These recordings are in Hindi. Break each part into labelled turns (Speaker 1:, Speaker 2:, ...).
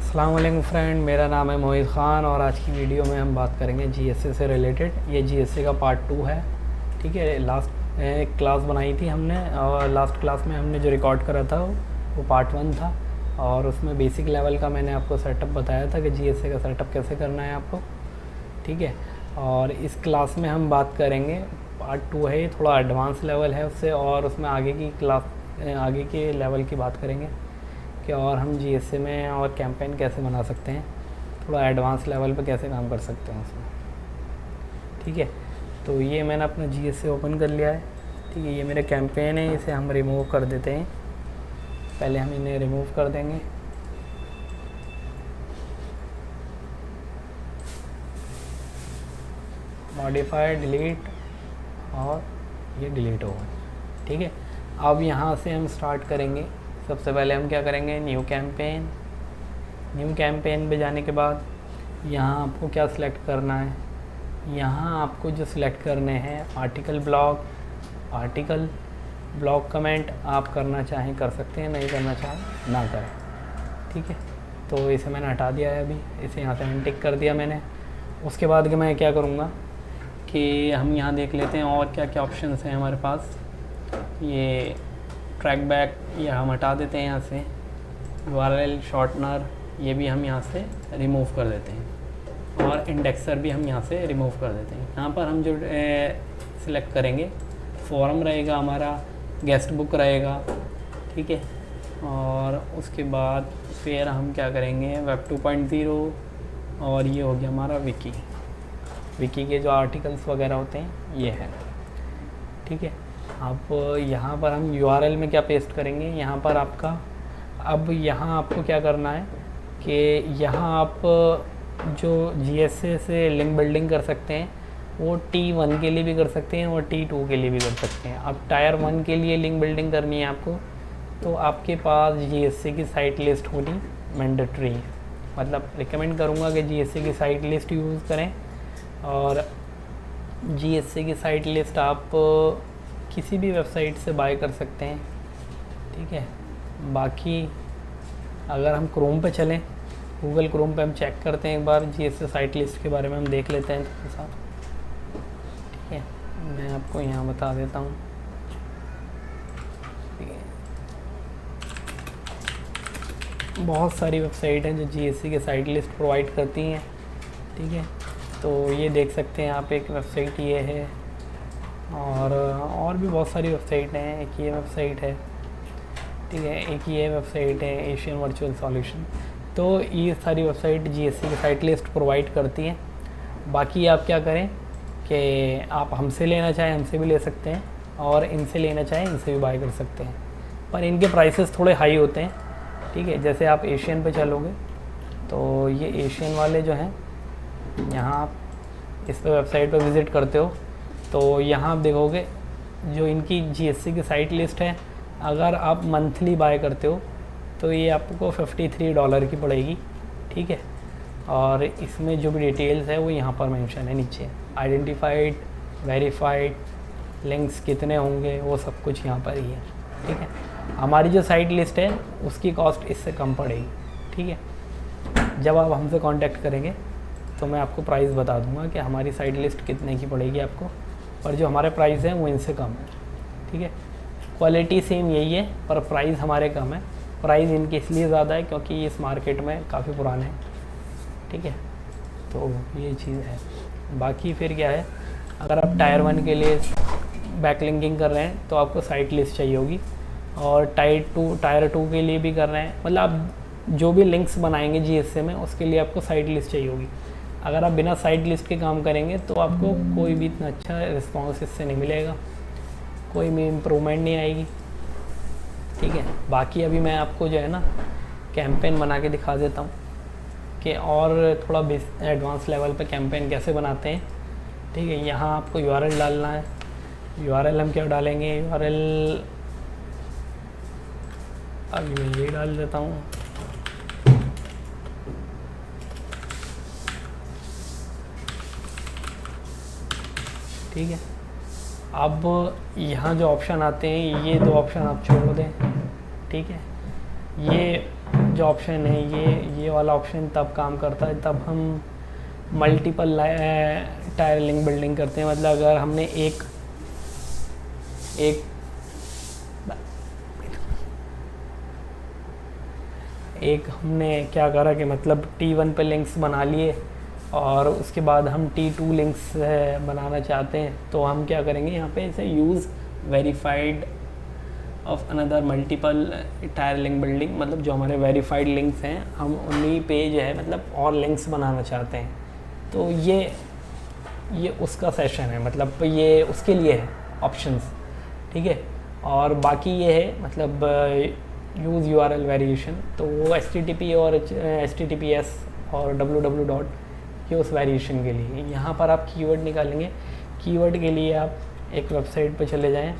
Speaker 1: अस्सलाम वालेकुम फ्रेंड, मेरा नाम है मोहित ख़ान और आज की वीडियो में हम बात करेंगे जीएसए से रिलेटेड। ये जीएसए का पार्ट 2 है। ठीक है, लास्ट एक क्लास बनाई थी हमने और लास्ट क्लास में हमने जो रिकॉर्ड करा था वो पार्ट 1 था और उसमें बेसिक लेवल का मैंने आपको सेटअप बताया था कि जीएसए का सेटअप कैसे करना है आपको। ठीक है, और इस क्लास में हम बात करेंगे पार्ट 2 है, ये थोड़ा एडवांस लेवल है उससे, और उसमें आगे के लेवल की बात करेंगे कि और हम जीएसए में और कैंपेन कैसे बना सकते हैं, थोड़ा एडवांस लेवल पे कैसे काम कर सकते हैं उसमें। ठीक है, तो ये मैंने अपना जीएसए ओपन कर लिया है। ठीक है, ये मेरा कैंपेन है, इसे हम रिमूव कर देते हैं। पहले हम इन्हें रिमूव कर देंगे। मॉडिफाई, डिलीट, और ये डिलीट होगा। ठीक है, अब यहाँ से हम स्टार्ट करेंगे। सबसे पहले हम क्या करेंगे, न्यू कैंपेन पे जाने के बाद यहाँ आपको क्या सिलेक्ट करना है। यहाँ आपको जो सिलेक्ट करने हैं आर्टिकल ब्लॉग कमेंट आप करना चाहें कर सकते हैं, नहीं करना चाहें ना करें। ठीक है, तो इसे मैंने हटा दिया है, अभी इसे यहाँ से अनटिक कर दिया मैंने। उसके बाद मैं क्या करूँगा कि हम यहाँ देख लेते हैं और क्या क्या ऑप्शंस हैं हमारे पास। ये ट्रैक बैक ये हम हटा देते हैं यहाँ से। URL शॉर्टनर ये भी हम यहाँ से रिमूव कर देते हैं, और इंडेक्सर भी हम यहाँ से रिमूव कर देते हैं। यहाँ पर हम जो सिलेक्ट करेंगे फॉरम रहेगा हमारा, गेस्ट बुक रहेगा। ठीक है, और उसके बाद फिर हम क्या करेंगे वेब 2.0, और ये हो गया हमारा विकी के जो आर्टिकल्स वगैरह होते हैं ये है। ठीक है, अब यहाँ पर हम URL में क्या पेस्ट करेंगे, यहाँ पर अब यहाँ आपको क्या करना है कि यहाँ आप जो GSA से लिंक बिल्डिंग कर सकते हैं वो T1 के लिए भी कर सकते हैं और T2 के लिए भी कर सकते हैं। अब टायर 1 के लिए लिंक बिल्डिंग करनी है आपको, तो आपके पास GSA की साइट लिस्ट होनी मैंडेटरी है। मतलब रिकमेंड करूँगा कि GSA की साइट लिस्ट यूज़ करें, और GSA की साइट लिस्ट आप किसी भी वेबसाइट से बाय कर सकते हैं। ठीक है, बाकी अगर हम क्रोम पे चलें, गूगल क्रोम पे हम चेक करते हैं एक बार, GSA साइट लिस्ट के बारे में हम देख लेते हैं थोड़ा सा। ठीक है, मैं आपको यहाँ बता देता हूँ। ठीक है, बहुत सारी वेबसाइट हैं जो GSA के साइट लिस्ट प्रोवाइड करती हैं। ठीक है, तो ये देख सकते हैं आप, एक वेबसाइट ये है, और भी बहुत सारी वेबसाइट हैं। एक ये वेबसाइट है, ठीक है, एक ये वेबसाइट है एशियन वर्चुअल सॉल्यूशन। तो ये सारी वेबसाइट GSA की साइट लिस्ट प्रोवाइड करती हैं। बाकी आप क्या करें कि आप हमसे लेना चाहें हमसे भी ले सकते हैं, और इनसे लेना चाहें इनसे भी बाय कर सकते हैं, पर इनके प्राइसेस थोड़े हाई होते हैं। ठीक है, जैसे आप एशियन पे चलोगे तो ये एशियन वाले जो हैं, यहाँ आप इस वेबसाइट पर विज़िट करते हो तो यहाँ आप देखोगे जो इनकी GSA की साइट लिस्ट है, अगर आप मंथली बाय करते हो तो ये आपको $53 की पड़ेगी। ठीक है, और इसमें जो भी डिटेल्स है वो यहाँ पर मेंशन है नीचे, आइडेंटिफाइड, वेरीफाइड, लिंक्स कितने होंगे वो सब कुछ यहाँ पर ही है। ठीक है, हमारी जो साइट लिस्ट है उसकी कॉस्ट इससे कम पड़ेगी। ठीक है, जब आप हमसे कांटेक्ट करेंगे तो मैं आपको प्राइस बता दूंगा कि हमारी साइट लिस्ट कितने की पड़ेगी आपको, और जो हमारे प्राइस हैं वो इनसे कम है। ठीक है, क्वालिटी सेम यही है पर प्राइस हमारे कम है। प्राइस इनके इसलिए ज़्यादा है क्योंकि इस मार्केट में काफ़ी पुराने हैं। ठीक है, तो ये चीज़ है। बाकी फिर क्या है, अगर आप टायर 1 के लिए बैकलिंकिंग कर रहे हैं तो आपको साइट लिस्ट चाहिए होगी, और टायर 2 के लिए भी कर रहे हैं, मतलब आप जो भी लिंक्स बनाएंगे GSA में उसके लिए आपको साइट लिस्ट चाहिए होगी। अगर आप बिना साइट लिस्ट के काम करेंगे तो आपको कोई भी इतना अच्छा रिस्पॉन्स इससे नहीं मिलेगा, कोई भी इम्प्रूवमेंट नहीं आएगी। ठीक है, बाकी अभी मैं आपको जो है ना कैंपेन बना के दिखा देता हूँ कि और थोड़ा एडवांस लेवल पे कैंपेन कैसे बनाते हैं। ठीक है, यहाँ आपको URL डालना है। URL हम क्या डालेंगे, URL अभी मैं ये डाल देता हूँ। ठीक है, अब यहाँ जो ऑप्शन आते हैं ये 2 ऑप्शन आप छोड़ दें। ठीक है, ये जो ऑप्शन है ये वाला ऑप्शन तब काम करता है तब हम मल्टीपल टायर लिंक बिल्डिंग करते हैं। मतलब अगर हमने एक हमने क्या करा कि मतलब T1 पे लिंक्स बना लिए और उसके बाद हम T2 लिंक्स बनाना चाहते हैं, तो हम क्या करेंगे यहाँ पे इसे use verified of another multiple tyre link building. मतलब जो हमारे वेरीफाइड लिंक्स हैं हम उन्हीं पे जो है मतलब और लिंक्स बनाना चाहते हैं, तो ये उसका सेशन है, मतलब ये उसके लिए है ऑप्शंस, ठीक है। और बाकी ये है मतलब यूज़ URL वेरिएशन, तो वो HTTP और HTTPS और www ये उस वेरिएशन के लिए। यहाँ पर आप कीवर्ड निकालेंगे। कीवर्ड के लिए आप एक वेबसाइट पे चले जाएं,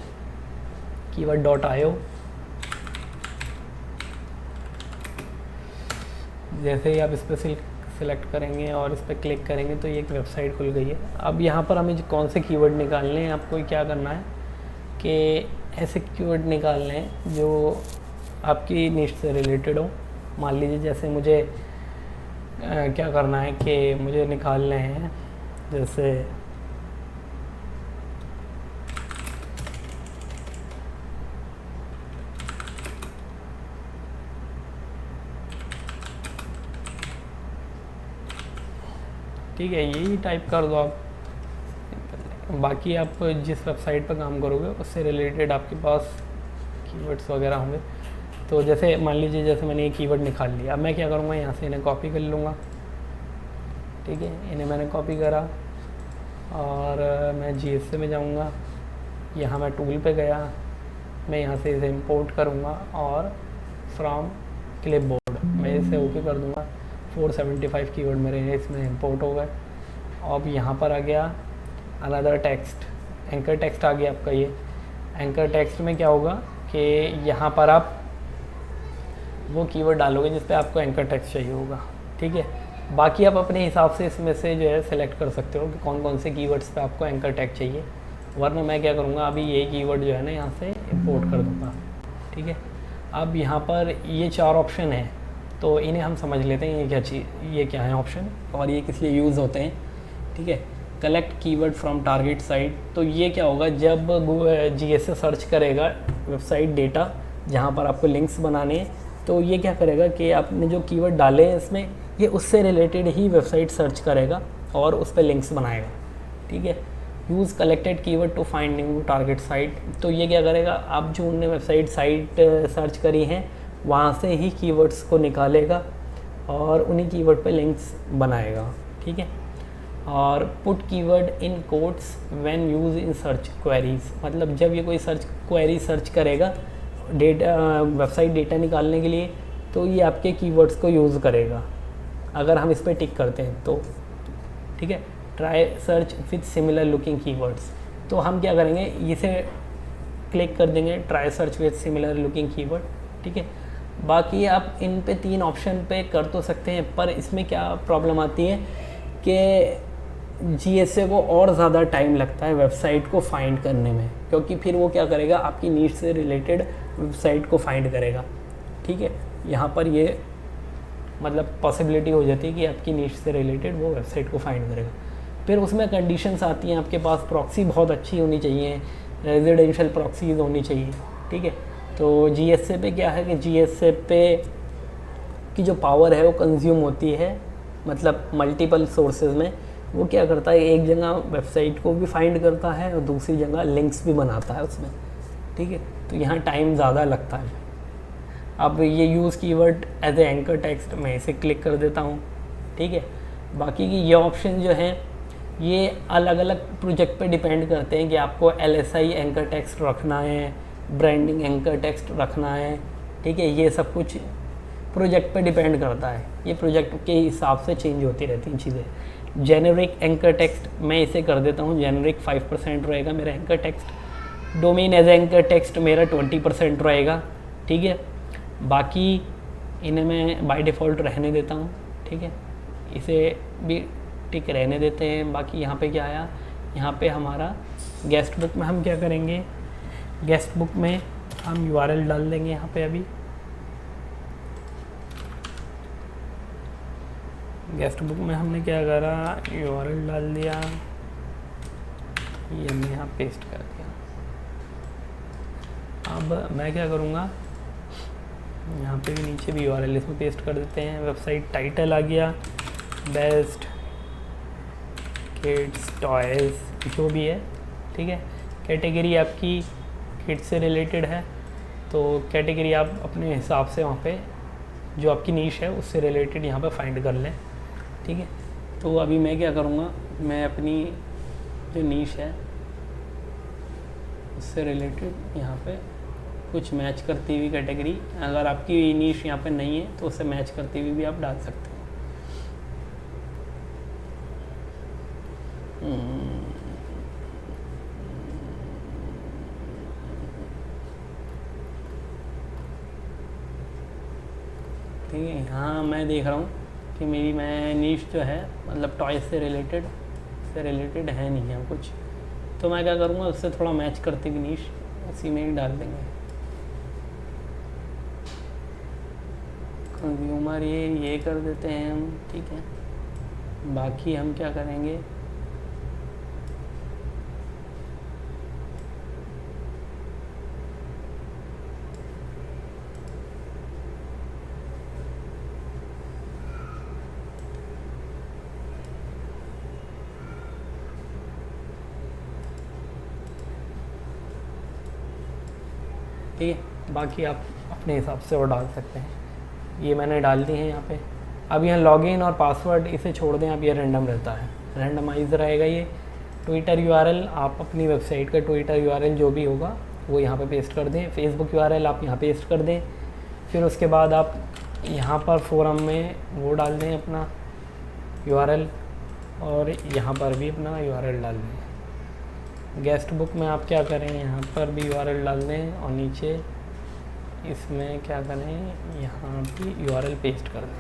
Speaker 1: keyword.io। जैसे ही आप इस पर सिलेक्ट करेंगे और इस पर क्लिक करेंगे तो ये एक वेबसाइट खुल गई है। अब यहाँ पर हमें कौन से कीवर्ड निकालने हैं, आपको क्या करना है कि ऐसे कीवर्ड निकालने हैं जो आपकी निश से रिलेटेड हो। मान लीजिए जैसे मुझे क्या करना है कि मुझे निकालने हैं जैसे ठीक है, यही टाइप कर दो आप। बाकी आप जिस वेबसाइट पर काम करोगे उससे रिलेटेड आपके पास कीवर्ड्स वगैरह होंगे। तो जैसे मान लीजिए जैसे मैंने ये कीवर्ड निकाल लिया, अब मैं क्या करूँगा यहाँ से इन्हें कॉपी कर लूँगा, ठीक है। इन्हें मैंने कॉपी करा और मैं GSA में जाऊँगा, यहाँ मैं टूल पे गया, मैं यहाँ से इसे इंपोर्ट करूँगा और फ्रॉम क्लिपबोर्ड मैं इसे ओके कर दूँगा। 475 कीवर्ड मेरे इसमें इंपोर्ट हो गए। अब यहाँ पर आ गया अनदर टेक्स्ट, एंकर टेक्स्ट आ गया आपका। ये एंकर टेक्स्ट में क्या होगा कि यहाँ पर आप वो कीवर्ड डालोगे जिस पे आपको एंकर टेक्स्ट चाहिए होगा, ठीक है। बाकी आप अपने हिसाब से इसमें से जो है सिलेक्ट कर सकते हो कि कौन कौन से कीवर्ड्स पे आपको एंकर टेक्स्ट चाहिए, वरना मैं क्या करूँगा अभी ये कीवर्ड जो है ना यहाँ से इंपोर्ट कर दूँगा, ठीक है। अब यहाँ पर ये 4 ऑप्शन हैं, तो इन्हें हम समझ लेते हैं ये क्या है ऑप्शन और ये किस लिए यूज़ होते हैं, ठीक है। Collect keyword from target site, तो ये क्या होगा जब GSA सर्च करेगा वेबसाइट डेटा जहाँ पर आपको लिंक्स बनाने हैं, तो ये क्या करेगा कि आपने जो कीवर्ड डाले हैं इसमें ये उससे रिलेटेड ही वेबसाइट सर्च करेगा और उस पर लिंक्स बनाएगा, ठीक है। Use collected keyword to find new target site, तो ये क्या करेगा आप जो उनने वेबसाइट सर्च करी हैं वहाँ से ही कीवर्ड्स को निकालेगा और उन्हीं कीवर्ड पे लिंक्स बनाएगा, ठीक है। और put keyword in quotes when use in search queries, मतलब जब ये कोई सर्च क्वेरी सर्च करेगा डेटा वेबसाइट डेटा निकालने के लिए तो ये आपके कीवर्ड्स को यूज़ करेगा, अगर हम इस पर टिक करते हैं तो, ठीक है। Try search with similar looking keywords, तो हम क्या करेंगे इसे क्लिक कर देंगे try search with similar looking keyword, ठीक है। बाकी आप इन पे 3 ऑप्शन पे कर तो सकते हैं, पर इसमें क्या प्रॉब्लम आती है कि GSA को और ज़्यादा टाइम लगता है वेबसाइट को फाइंड करने में, क्योंकि फिर वो क्या करेगा आपकी नीड से रिलेटेड वेबसाइट को फाइंड करेगा, ठीक है। यहाँ पर ये मतलब पॉसिबिलिटी हो जाती है कि आपकी नीड से रिलेटेड वो वेबसाइट को फाइंड करेगा। फिर उसमें कंडीशंस आती हैं, आपके पास प्रॉक्सी बहुत अच्छी होनी चाहिए, रेजिडेंशियल प्रॉक्सीज होनी चाहिए, ठीक है। तो GSA पे क्या है कि GSA पे की जो पावर है वो कंज्यूम होती है, मतलब मल्टीपल सोर्सेज में वो क्या करता है एक जगह वेबसाइट को भी फाइंड करता है और दूसरी जगह लिंक्स भी बनाता है उसमें, ठीक है। तो यहाँ टाइम ज़्यादा लगता है। अब ये use keyword as a anchor text मैं इसे क्लिक कर देता हूँ, ठीक है। बाकी की ये ऑप्शन जो हैं ये अलग अलग प्रोजेक्ट पे डिपेंड करते हैं कि आपको LSI एंकर टेक्स्ट रखना है, ब्रांडिंग एंकर टेक्स्ट रखना है, ठीक है। ये सब कुछ प्रोजेक्ट पे डिपेंड करता है, ये प्रोजेक्ट के हिसाब से चेंज होती रहती हैं चीज़ें। जेनरिक एंकर टेक्स्ट मैं इसे कर देता हूँ, जेनरिक 5% रहेगा मेरा anchor text. Domain as anchor text मेरा 20% रहेगा, ठीक है। बाकी इन्हें मैं बाय डिफ़ॉल्ट रहने देता हूँ, ठीक है। इसे भी टिक रहने देते हैं। बाकी यहाँ पे क्या आया, यहाँ पे हमारा गेस्ट बुक में हम क्या करेंगे, गेस्ट बुक में हम URL डाल देंगे यहाँ पे अभी, गेस्ट बुक में हमने क्या करा, यूआरएल डाल दिया, ये हमने यहाँ पेस्ट कर दिया। अब मैं क्या करूँगा, यहाँ पे भी नीचे भी यूआरएल इसमें पेस्ट कर देते हैं। वेबसाइट टाइटल आ गया, बेस्ट किड्स टॉयज़ जो भी है, ठीक है। कैटेगरी आपकी किड्स से रिलेटेड है, तो कैटेगरी आप अपने हिसाब से वहाँ पे जो आपकी नीश है उससे रिलेटेड यहाँ पे फाइंड कर लें, ठीक है। तो अभी मैं क्या करूँगा, मैं अपनी जो नीश है उससे रिलेटेड यहाँ पे कुछ मैच करती हुई कैटेगरी, अगर आपकी नीश यहाँ पे नहीं है तो उससे मैच करती हुई भी आप डाल सकते हैं। ठीक है, यहाँ मैं देख रहा हूँ कि मेरी मैं नीश जो है मतलब टॉय से रिलेटेड है नहीं है कुछ, तो मैं क्या करूँगा, उससे थोड़ा मैच करती हुई नीश उसी में ही डाल देंगे। कंज्यूमर ये कर देते हैं हम, ठीक है। बाकी हम क्या करेंगे, ठीक है। बाकी आप अपने हिसाब से वो डाल सकते हैं। ये मैंने डाल दी है यहाँ पे। अब यहाँ लॉगिन और पासवर्ड इसे छोड़ दें, अब ये रैंडम रहता है, रैंडमाइज रहेगा ये। ट्विटर यूआरएल आप अपनी वेबसाइट का ट्विटर यूआरएल जो भी होगा वो यहाँ पे पेस्ट कर दें। फेसबुक यूआरएल आप यहाँ पेस्ट कर दें। फिर उसके बाद आप यहाँ पर फोरम में वो डाल दें अपना यूआरएल, और यहाँ पर भी अपना यूआरएल डाल दें। गेस्ट बुक में आप क्या करें, यहाँ पर भी यूआरएल डाल दें, और नीचे इसमें क्या करें, यहाँ भी यूआरएल पेस्ट कर दें।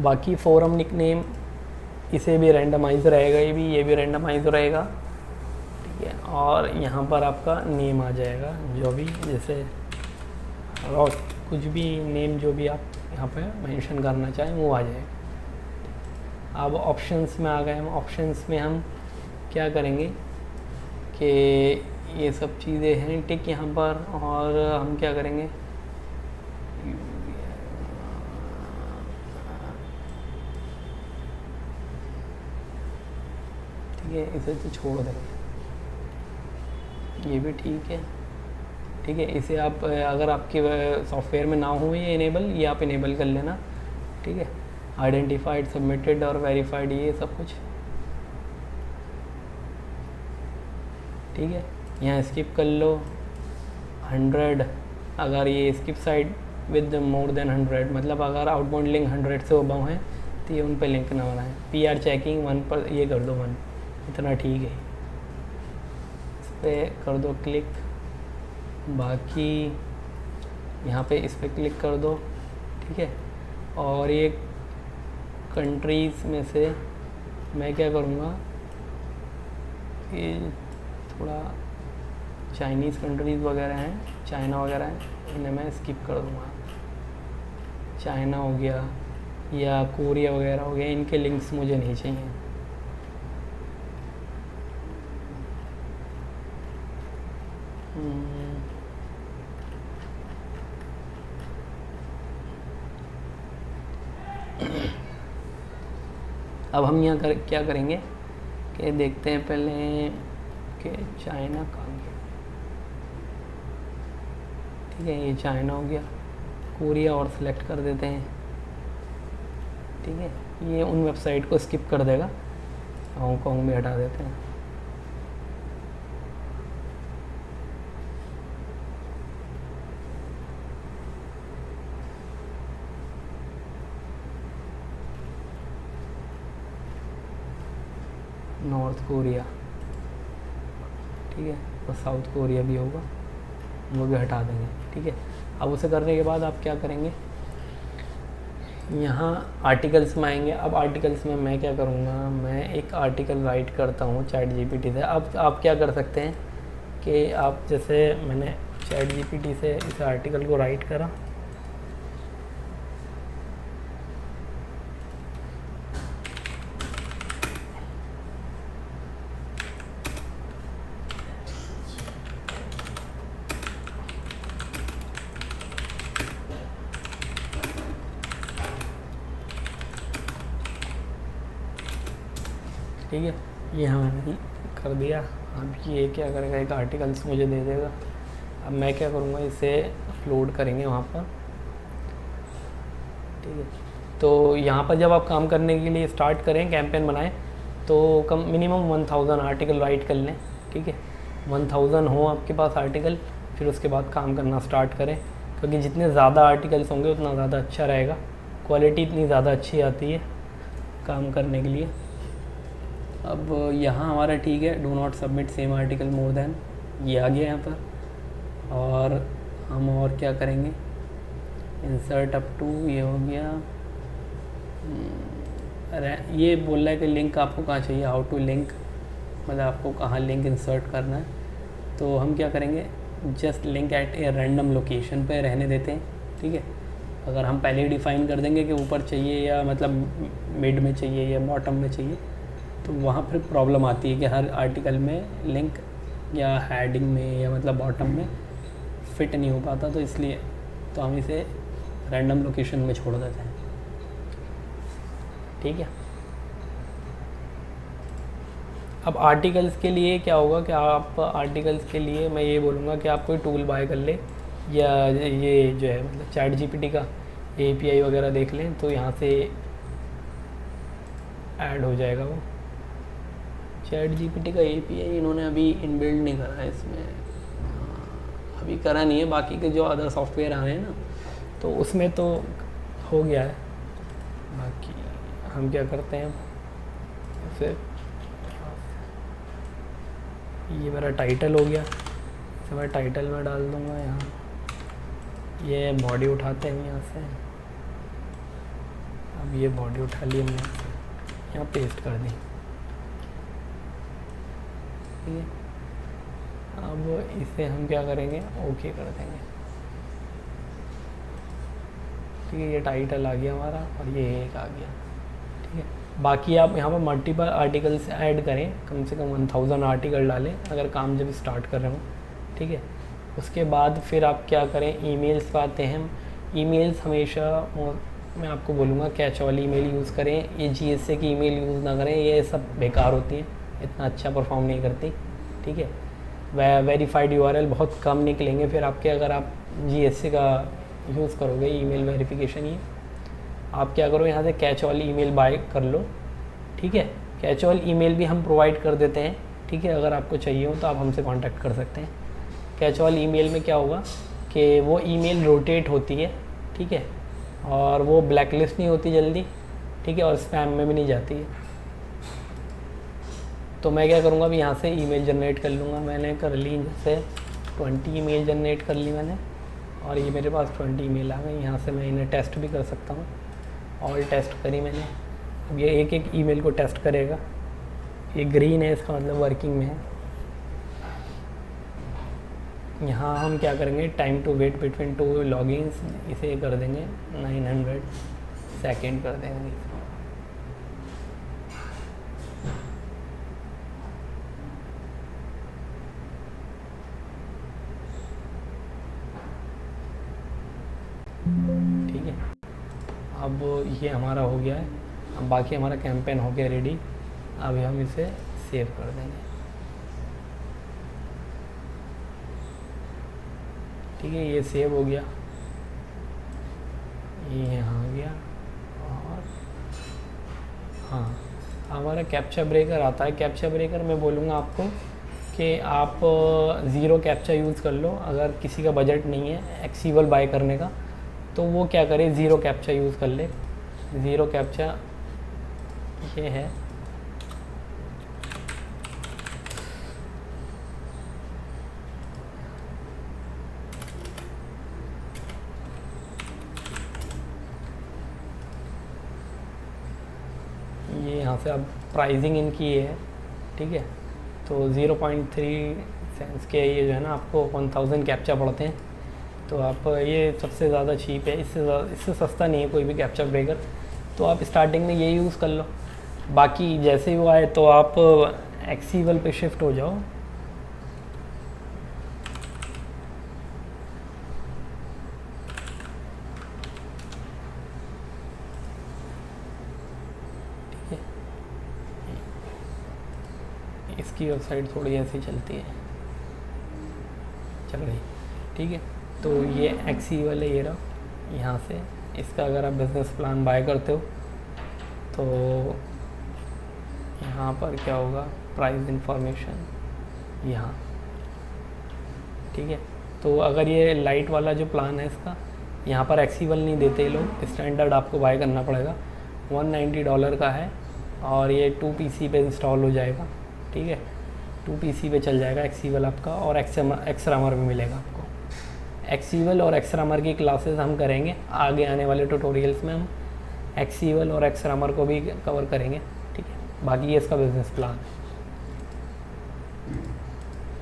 Speaker 1: बाकी फोरम निकनेम इसे भी रैंडमाइज रहेगा, ये भी रैंडमाइज रहेगा, ठीक है। और यहाँ पर आपका नेम आ जाएगा, जो भी जैसे और कुछ भी नेम जो भी आप यहाँ पे मेंशन करना चाहें वो आ जाएगा। अब ऑप्शंस में आ गए हम। ऑप्शंस में हम क्या करेंगे कि ये सब चीज़ें हैं टिक यहाँ पर, और हम क्या करेंगे, ठीक है, इसे तो छोड़ देंगे, ये भी ठीक है, ठीक है। इसे आप अगर आपके सॉफ्टवेयर में ना हो ये इनेबल, ये आप इनेबल कर लेना, ठीक है। आइडेंटिफाइड, सबमिटेड और वेरीफाइड, ये सब कुछ ठीक है। यहाँ स्किप कर लो 100, अगर ये skip side with more than 100, मतलब अगर आउटबाउंड लिंक 100 से अबव है तो ये उन पर लिंक ना बनाएं। PR चेकिंग 1 पर ये कर दो 1, इतना ठीक है, इस पर कर दो क्लिक। बाकी यहाँ पे इस पर क्लिक कर दो, ठीक है। और ये कंट्रीज़ में से मैं क्या करूँगा, ये थोड़ा चाइनीज़ कंट्रीज़ वगैरह हैं, चाइना वगैरह हैं, इन्हें मैं स्किप कर दूँगा। चाइना हो गया या कोरिया वगैरह हो गया, इनके लिंक्स मुझे नहीं चाहिए। अब हम यहाँ क्या करेंगे कि देखते हैं पहले कि चाइना कहाँ गया, ठीक है। ये चाइना हो गया, कोरिया और सेलेक्ट कर देते हैं, ठीक है। ये उन वेबसाइट को स्किप कर देगा, हांगकॉन्ग भी हटा देते हैं। नॉर्थ कोरिया, ठीक है, और साउथ कोरिया भी होगा, वो भी हटा देंगे, ठीक है। अब उसे करने के बाद आप क्या करेंगे, यहाँ आर्टिकल्स में आएंगे। अब आर्टिकल्स में मैं क्या करूँगा, मैं एक आर्टिकल राइट करता हूँ ChatGPT से। अब आप क्या कर सकते हैं कि आप जैसे मैंने ChatGPT से इस आर्टिकल को राइट करा, ठीक है, ये हमने कर दिया। अब ये क्या करेगा, एक आर्टिकल्स मुझे दे देगा। अब मैं क्या करूँगा, इसे अपलोड करेंगे वहाँ पर। ठीक है, तो यहाँ पर जब आप काम करने के लिए स्टार्ट करें, कैंपेन बनाएं, तो कम मिनिमम 1000 आर्टिकल राइट कर लें। ठीक है, 1000 हो आपके पास आर्टिकल, फिर उसके बाद काम करना स्टार्ट करें, क्योंकि जितने ज़्यादा आर्टिकल्स होंगे उतना ज़्यादा अच्छा रहेगा, क्वालिटी इतनी ज़्यादा अच्छी आती है काम करने के लिए। अब यहाँ हमारा ठीक है, do not submit same article more than, ये आ गया यहाँ पर। और हम और क्या करेंगे, इंसर्ट अप टू, ये हो गया। अरे ये बोल रहा है कि लिंक आपको कहाँ चाहिए, हाउ टू लिंक, मतलब आपको कहाँ लिंक इंसर्ट करना है। तो हम क्या करेंगे, just link eight a random location पे रहने देते हैं। ठीक है, अगर हम पहले ही डिफ़ाइन कर देंगे कि ऊपर चाहिए या मतलब मिड में चाहिए या बॉटम में चाहिए, तो वहाँ फिर प्रॉब्लम आती है कि हर आर्टिकल में लिंक या हेडिंग में या मतलब बॉटम में फिट नहीं हो पाता। तो इसलिए तो हम इसे रैंडम लोकेशन में छोड़ देते हैं। ठीक है, अब आर्टिकल्स के लिए क्या होगा कि आप आर्टिकल्स के लिए मैं ये बोलूँगा कि आप कोई टूल बाय कर ले, या ये जो है मतलब चैट जीपीटी का एपीआई वगैरह देख लें, तो यहाँ से ऐड हो जाएगा वो। चैट जीपीटी का एपीआई इन्होंने अभी इनबिल्ड नहीं करा है इसमें, अभी करा नहीं है। बाकी के जो अदर सॉफ्टवेयर आ रहे हैं ना, तो उसमें तो हो गया है। बाकी हम क्या करते हैं, फिर ये मेरा टाइटल हो गया, तो मैं टाइटल में डाल दूँगा यहाँ। ये बॉडी उठाते हैं यहाँ से, अब ये बॉडी उठा ली हमने, यहाँ पेस्ट कर दी। ठीक है, अब इसे हम क्या करेंगे, ओके कर देंगे। ठीक है, ये टाइटल आ गया हमारा और ये एक आ गया। ठीक है, बाकी आप यहाँ पर मल्टीपल आर्टिकल्स ऐड करें, कम से कम 1000 आर्टिकल डालें अगर काम जब स्टार्ट कर रहे हो। ठीक है, उसके बाद फिर आप क्या करें, ईमेल्स पे आते हैं हम। ईमेल्स हमेशा मैं आपको बोलूँगा कैच वाली ईमेल यूज़ करें, ये जीएसए की ईमेल यूज़ ना करें, ये सब बेकार होती हैं, इतना अच्छा परफॉर्म नहीं करती। ठीक है, वेरीफाइड यूआरएल बहुत कम निकलेंगे फिर आपके, अगर आप जीएसए का यूज़ करोगे ईमेल वेरिफिकेशन। ये आप क्या करो, यहाँ से कैच ऑल ईमेल बाय कर लो। ठीक है, कैच ऑल ईमेल भी हम प्रोवाइड कर देते हैं। ठीक है, अगर आपको चाहिए हो तो आप हमसे कांटेक्ट कर सकते हैं। कैच ऑल ईमेल में क्या होगा कि वो ईमेल रोटेट होती है। ठीक है, और वो ब्लैक लिस्ट नहीं होती जल्दी। ठीक है, और स्पैम में भी नहीं जाती है। तो मैं क्या करूँगा, अभी यहाँ से ईमेल जनरेट कर लूँगा। मैंने कर ली, जैसे 20 ईमेल जनरेट कर ली मैंने, और ये मेरे पास 20 ईमेल आ गई। यहाँ से मैं इन्हें टेस्ट भी कर सकता हूँ, ऑल टेस्ट करी मैंने। अब ये एक एक ईमेल को टेस्ट करेगा। ये ग्रीन है, इसका मतलब वर्किंग में है। यहाँ हम क्या करेंगे, time to wait between 2 logins, इसे कर देंगे 900 सेकेंड कर देंगे। ठीक है, अब ये हमारा हो गया है। अब बाकी हमारा कैंपेन हो गया रेडी। अभी हम इसे सेव कर देंगे। ठीक है, ये सेव हो गया, ये यहाँ आ गया। और हाँ, हमारा कैप्चा ब्रेकर आता है। कैप्चा ब्रेकर मैं बोलूँगा आपको कि आप 0 कैप्चा यूज़ कर लो। अगर किसी का बजट नहीं है एक्सीवल बाय करने का, तो वो क्या करे, 0 कैप्चा यूज़ कर ले। 0 कैप्चा ये है, ये यहाँ से अब प्राइसिंग इनकी ये है। ठीक है, तो 0.3 सेंस के ये जो है ना आपको 1000 कैप्चा पड़ते हैं। तो आप ये सबसे ज़्यादा चीप है, इससे सस्ता नहीं है कोई भी कैप्चा ब्रेकर। तो आप स्टार्टिंग में ये यूज़ कर लो, बाकी जैसे ही वो आए तो आप एक्सीवल पे शिफ्ट हो जाओ। ठीक है, इसकी वेबसाइट थोड़ी ऐसी चलती है, चल रही, ठीक है। तो ये एक्सी वाले ये रहा, यहाँ से इसका अगर आप बिज़नेस प्लान बाय करते हो तो यहाँ पर क्या होगा, प्राइस इंफॉर्मेशन यहाँ, ठीक है। तो अगर ये लाइट वाला जो प्लान है इसका, यहाँ पर एक्सीवल नहीं देते ये लोग, स्टैंडर्ड आपको बाय करना पड़ेगा। $190 का है और ये 2 PC पे इंस्टॉल हो जाएगा, ठीक है। 2 PC पे चल जाएगा एक्सीवल आपका, और एक्सरामर भी मिलेगा आपको। एक्सीवल और एक्सरामर की क्लासेस हम करेंगे आगे आने वाले ट्यूटोरियल्स में, हम एक्सीवल और एक्सरामर को भी कवर करेंगे, ठीक है। बाकी ये इसका बिज़नेस प्लान है।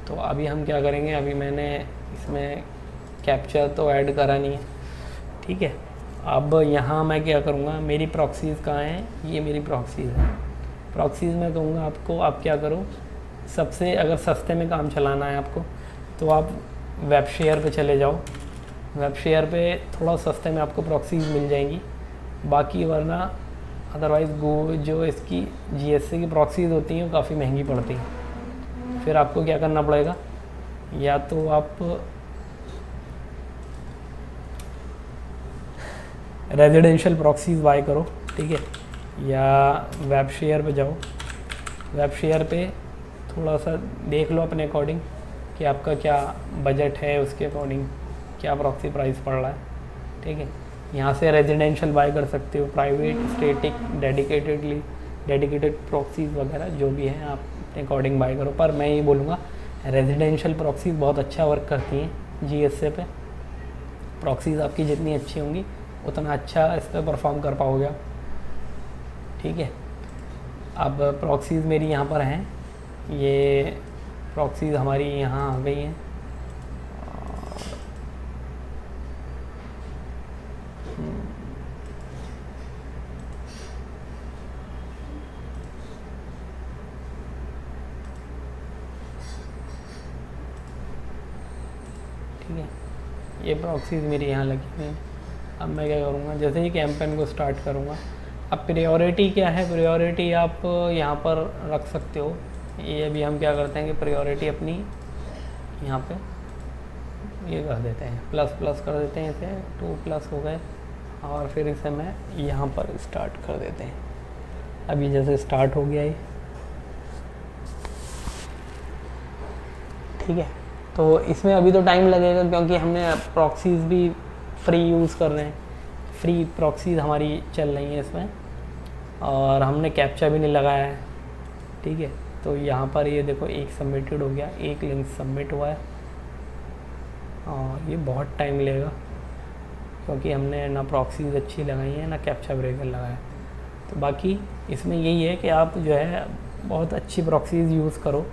Speaker 1: तो अभी हम क्या करेंगे, अभी मैंने इसमें कैप्चर तो ऐड करा नहीं है, ठीक है। अब यहाँ मैं क्या करूँगा, मेरी प्रॉक्सीज़ कहाँ हैं, ये मेरी प्रॉक्सीज़ है। प्रॉक्सीज़ में कहूँगा आपको, आप क्या करो, सबसे अगर सस्ते में काम चलाना है आपको तो आप वेब शेयर पे चले जाओ। वेब शेयर पे थोड़ा सस्ते में आपको प्रॉक्सीज़ मिल जाएंगी, बाकी वरना अदरवाइज़ जो इसकी GSC की प्रॉक्सीज़ होती हैं वो काफ़ी महंगी पड़ती हैं। फिर आपको क्या करना पड़ेगा, या तो आप रेजिडेंशियल प्रॉक्सीज़ बाय करो, ठीक है, या वेब शेयर पे जाओ। वेब शेयर पे थोड़ा सा देख लो अपने अकॉर्डिंग कि आपका क्या बजट है, उसके अकॉर्डिंग क्या प्रॉक्सी प्राइस पड़ रहा है, ठीक है। यहाँ से रेजिडेंशियल बाय कर सकते हो, प्राइवेट, स्टैटिक, डेडिकेटेड प्रॉक्सीज़ वगैरह जो भी हैं आप अपने अकॉर्डिंग बाय करो। पर मैं ये बोलूँगा रेजिडेंशियल प्रॉक्सीज़ बहुत अच्छा वर्क करती हैं GSA पे। प्रॉक्सीज़ आपकी जितनी अच्छी होंगी उतना अच्छा इस पर परफॉर्म कर पाओगे आप, ठीक है। अब प्रॉक्सीज़ मेरी यहाँ पर हैं, ये प्रॉक्सीज़ हमारी यहाँ आ गई हैं। ठीक है, ये प्रॉक्सीज़ मेरी यहाँ लगी हुई हैं। अब मैं क्या करूँगा, जैसे ही कैंपेन को स्टार्ट करूँगा, अब प्रायोरिटी क्या है, प्रायोरिटी आप यहाँ पर रख सकते हो। ये अभी हम क्या करते हैं कि प्रायोरिटी अपनी यहाँ पे ये कर देते हैं, ++ कर देते हैं, इसे 2+ हो गए, और फिर इसे मैं यहाँ पर स्टार्ट कर देते हैं। अभी जैसे स्टार्ट हो गया ये, ठीक है। तो इसमें अभी तो टाइम लगेगा क्योंकि हमने प्रॉक्सीज़ भी फ्री यूज़ कर रहे हैं, फ्री प्रॉक्सीज़ हमारी चल रही हैं इसमें, और हमने कैप्चा भी नहीं लगाया है, ठीक है। तो यहाँ पर ये देखो, एक सबमिटेड हो गया, एक लिंक सबमिट हुआ है, और ये बहुत टाइम लेगा क्योंकि हमने ना प्रॉक्सीज़ अच्छी लगाई है ना कैप्चा ब्रेकर लगाया। तो बाकी इसमें यही है कि आप जो है बहुत अच्छी प्रॉक्सीज़ यूज़ करो,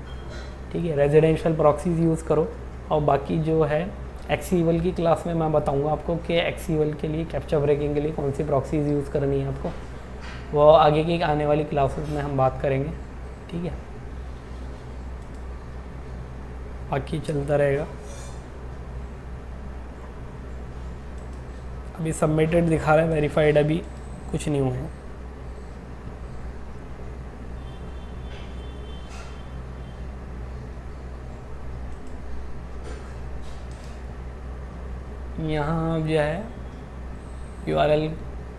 Speaker 1: ठीक है, रेजिडेंशियल प्रॉक्सीज़ यूज़ करो। और बाकी जो है एक्सीवल की क्लास में मैं बताऊंगा आपको कि एक्सीवल के लिए, कैप्चा ब्रेकिंग के लिए कौन सी प्रॉक्सीज़ यूज़ करनी है आपको, वो आगे की आने वाली क्लासेस में हम बात करेंगे, ठीक है। बाकी चलता रहेगा। अभी सबमिटेड दिखा रहा है, वेरीफाइड अभी कुछ नहीं हुआ है। यहाँ जो है URL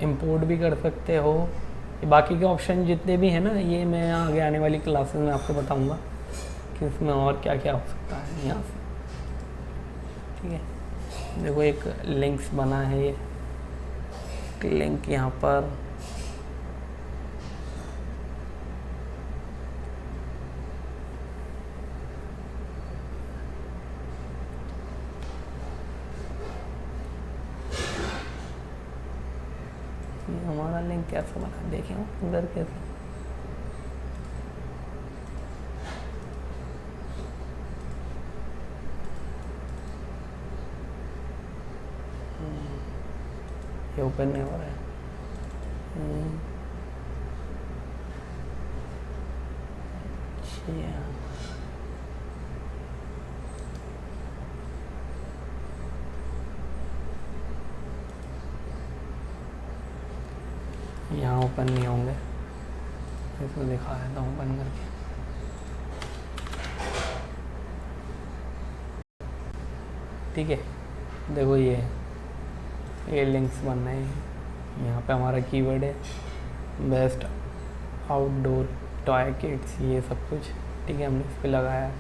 Speaker 1: इंपोर्ट भी कर सकते हो। बाकी के ऑप्शन जितने भी हैं ना, ये मैं आगे आने वाली क्लासेस में आपको बताऊंगा कि इसमें और क्या क्या हो सकता है यहाँ से, ठीक है। देखो एक लिंक्स बना है, ये लिंक यहाँ पर हमारा लिंक कैसा बना, देखें अंदर कैसे, ये ओपन नहीं हो रहा है। अच्छा, यहाँ ओपन नहीं होंगे, इसको दिखा देता हूँ ओपन करके। ठीक है, देखो ये लिंक्स बन रहे हैं। यहाँ पे हमारा कीवर्ड है बेस्ट आउटडोर टॉय किट्स, ये सब कुछ, ठीक है, हमने इस पर लगाया।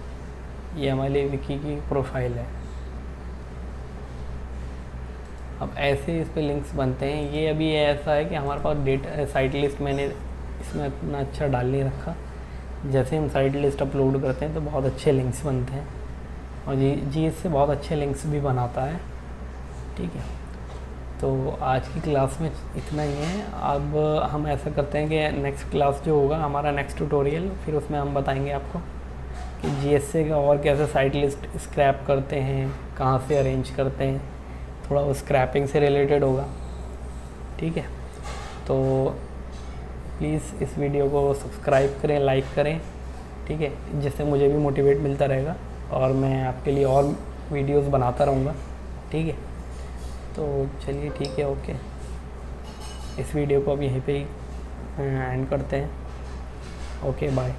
Speaker 1: ये हमारे विकी की प्रोफाइल है। अब ऐसे इस पे लिंक्स बनते हैं। ये अभी ऐसा है कि हमारे पास डेटा साइट लिस्ट मैंने इसमें इतना अच्छा डाल नहीं रखा। जैसे हम साइट लिस्ट अपलोड करते हैं तो बहुत अच्छे लिंक्स बनते हैं, और जी इससे बहुत अच्छे लिंक्स भी बनाता है, ठीक है। तो आज की क्लास में इतना ही है। अब हम ऐसा करते हैं कि नेक्स्ट क्लास जो होगा हमारा नेक्स्ट ट्यूटोरियल, फिर उसमें हम बताएंगे आपको कि जीएसए का और कैसे साइट लिस्ट स्क्रैप करते हैं, कहाँ से अरेंज करते हैं, थोड़ा वो स्क्रैपिंग से रिलेटेड होगा, ठीक है। तो प्लीज़ इस वीडियो को सब्सक्राइब करें, लाइक करें, ठीक है, जिससे मुझे भी मोटिवेट मिलता रहेगा और मैं आपके लिए और वीडियोस बनाता रहूँगा, ठीक है। तो चलिए ठीक है, ओके, इस वीडियो को अब यहीं पे ही एंड करते हैं। Okay, bye.